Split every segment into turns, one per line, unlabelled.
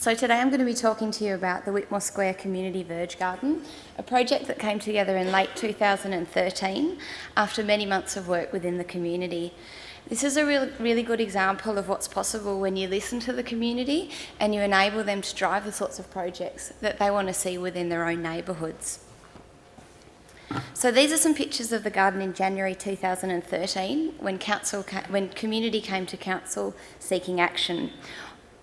So today I'm going to be talking to you about the Whitmore Square Community Garden, a project that came together in late 2013 after many months of work within the community. This is a really good example of what's possible when you listen to the community and you enable them to drive the sorts of projects that they want to see within their own neighbourhoods. So these are some pictures of the garden in January 2013 when community came to council seeking action.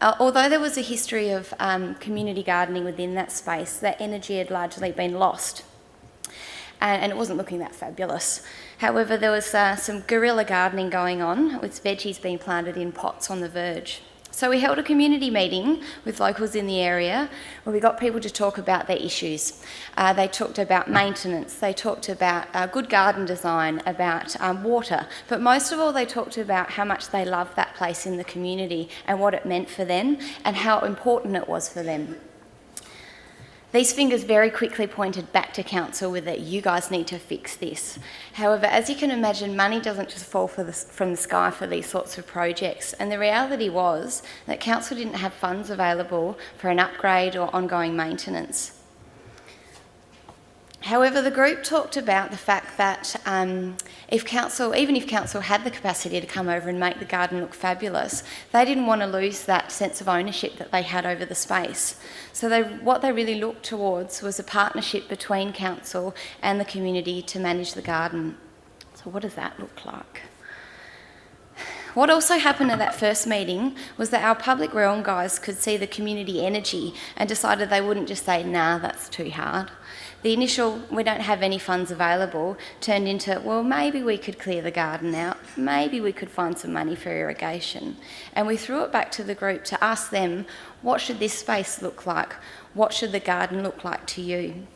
Although there was a history of community gardening within that space, that energy had largely been lost and it wasn't looking that fabulous. However, there was some guerrilla gardening going on with veggies being planted in pots on the verge. So we held a community meeting with locals in the area where we got people to talk about their issues. They talked about maintenance, they talked about good garden design, about water, but most of all they talked about how much they loved that place in the community and what it meant for them and how important it was for them. These fingers very quickly pointed back to council with that you guys need to fix this. However, as you can imagine, money doesn't just fall from the sky for these sorts of projects. And the reality was that council didn't have funds available for an upgrade or ongoing maintenance. However, the group talked about the fact that even if council had the capacity to come over and make the garden look fabulous, they didn't want to lose that sense of ownership that they had over the space. So what they really looked towards was a partnership between council and the community to manage the garden. So what does that look like? What also happened at that first meeting was that our public realm guys could see the community energy and decided they wouldn't just say, nah, that's too hard. The initial, we don't have any funds available, turned into, well, maybe we could clear the garden out, maybe we could find some money for irrigation. And we threw it back to the group to ask them, what should this space look like? What should the garden look like to you?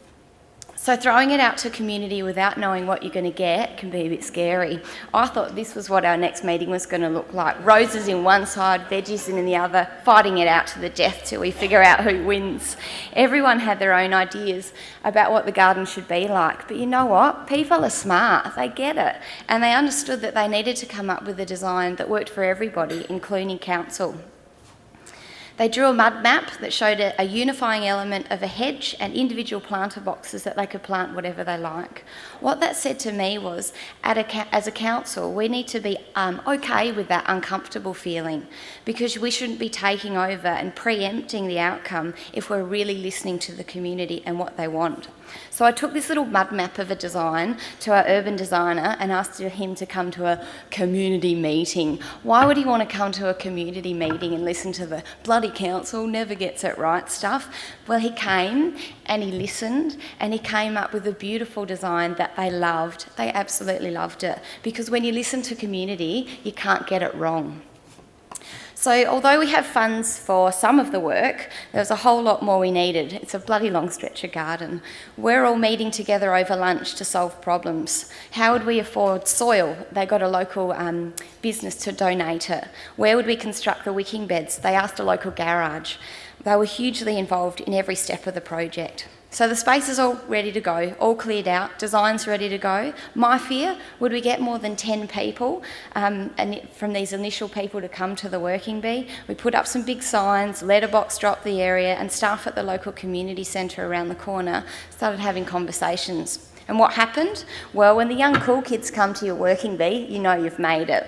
So throwing it out to community without knowing what you're going to get can be a bit scary. I thought this was what our next meeting was going to look like. Roses in one side, veggies in the other, fighting it out to the death till we figure out who wins. Everyone had their own ideas about what the garden should be like. But you know what? People are smart. They get it. And they understood that they needed to come up with a design that worked for everybody, including council. They drew a mud map that showed a unifying element of a hedge and individual planter boxes that they could plant whatever they like. What that said to me was, as a council, we need to be okay with that uncomfortable feeling because we shouldn't be taking over and preempting the outcome if we're really listening to the community and what they want. So I took this little mud map of a design to our urban designer and asked him to come to a community meeting. Why would he want to come to a community meeting and listen to the bloody council never gets it right stuff? Well, he came and he listened and he came up with a beautiful design that they loved. They absolutely loved it because when you listen to community, you can't get it wrong. So although we have funds for some of the work, there was a whole lot more we needed. It's a bloody long stretch of garden. We're all meeting together over lunch to solve problems. How would we afford soil? They got a local business to donate it. Where would we construct the wicking beds? They asked a local garage. They were hugely involved in every step of the project. So the space is all ready to go, all cleared out, designs ready to go. My fear, would we get more than 10 people and from these initial people to come to the working bee? We put up some big signs, letterbox dropped the area, and staff at the local community centre around the corner started having conversations. And what happened? Well, when the young cool kids come to your working bee, you know you've made it.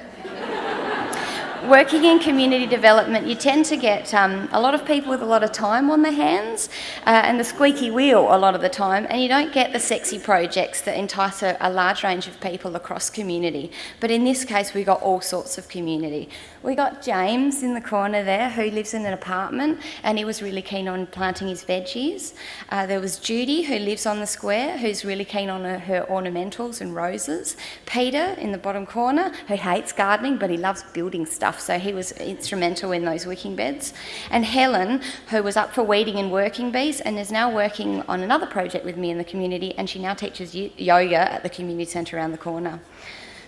Working in community development, you tend to get a lot of people with a lot of time on their hands and the squeaky wheel a lot of the time, and you don't get the sexy projects that entice a large range of people across community. But in this case, we got all sorts of community. We got James in the corner there who lives in an apartment and he was really keen on planting his veggies. There was Judy who lives on the square who's really keen on her ornamentals and roses. Peter in the bottom corner who hates gardening but he loves building stuff. So he was instrumental in those wicking beds. And Helen, who was up for weeding and working bees and is now working on another project with me in the community, and she now teaches yoga at the community centre around the corner.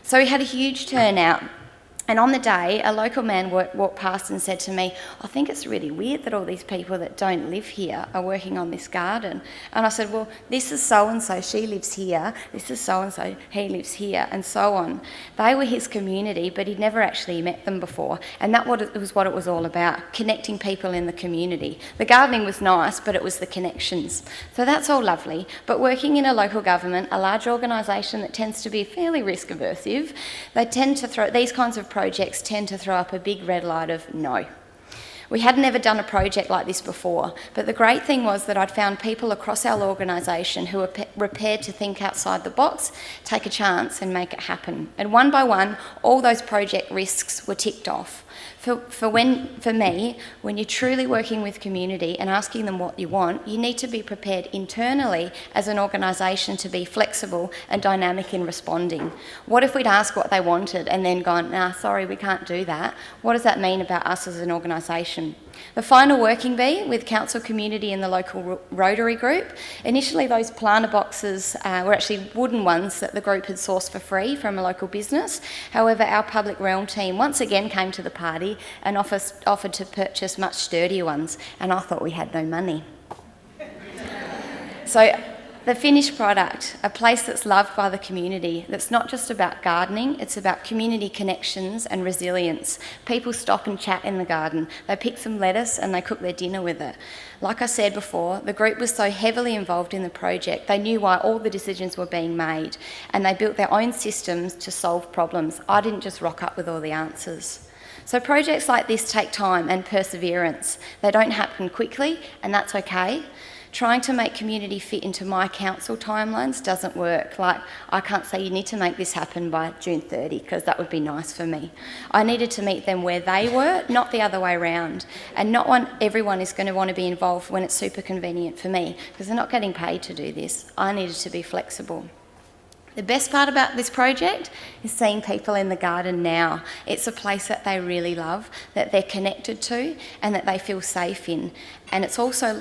So we had a huge turnout. And on the day, a local man walked past and said to me, "I think it's really weird that all these people that don't live here are working on this garden." And I said, "Well, this is so-and-so, she lives here, this is so-and-so, he lives here," and so on. They were his community, but he'd never actually met them before. And that was what it was all about, connecting people in the community. The gardening was nice, but it was the connections. So that's all lovely. But working in a local government, a large organisation that tends to be fairly risk aversive, they tend to throw these kinds of projects tend to throw up a big red light of no. We hadn't ever done a project like this before, but the great thing was that I'd found people across our organisation who were prepared to think outside the box, take a chance and make it happen. And one by one, all those project risks were ticked off. For me, when you're truly working with community and asking them what you want, you need to be prepared internally as an organisation to be flexible and dynamic in responding. What if we'd asked what they wanted and then gone, "Nah, sorry, we can't do that"? What does that mean about us as an organisation? The final working bee with council, community and the local Rotary group. Initially those planter boxes were actually wooden ones that the group had sourced for free from a local business. However, our public realm team once again came to the party and offered to purchase much sturdier ones, and I thought we had no money. So the finished product, a place that's loved by the community, that's not just about gardening, it's about community connections and resilience. People stop and chat in the garden. They pick some lettuce and they cook their dinner with it. Like I said before, the group was so heavily involved in the project, they knew why all the decisions were being made, and they built their own systems to solve problems. I didn't just rock up with all the answers. So projects like this take time and perseverance. They don't happen quickly, and that's okay. Trying to make community fit into my council timelines doesn't work. Like, I can't say you need to make this happen by June 30, because that would be nice for me. I needed to meet them where they were, not the other way around. And everyone is going to want to be involved when it's super convenient for me, because they're not getting paid to do this. I needed to be flexible. The best part about this project is seeing people in the garden now. It's a place that they really love, that they're connected to, and that they feel safe in. And it's also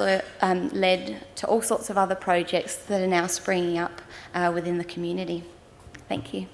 led to all sorts of other projects that are now springing up within the community. Thank you.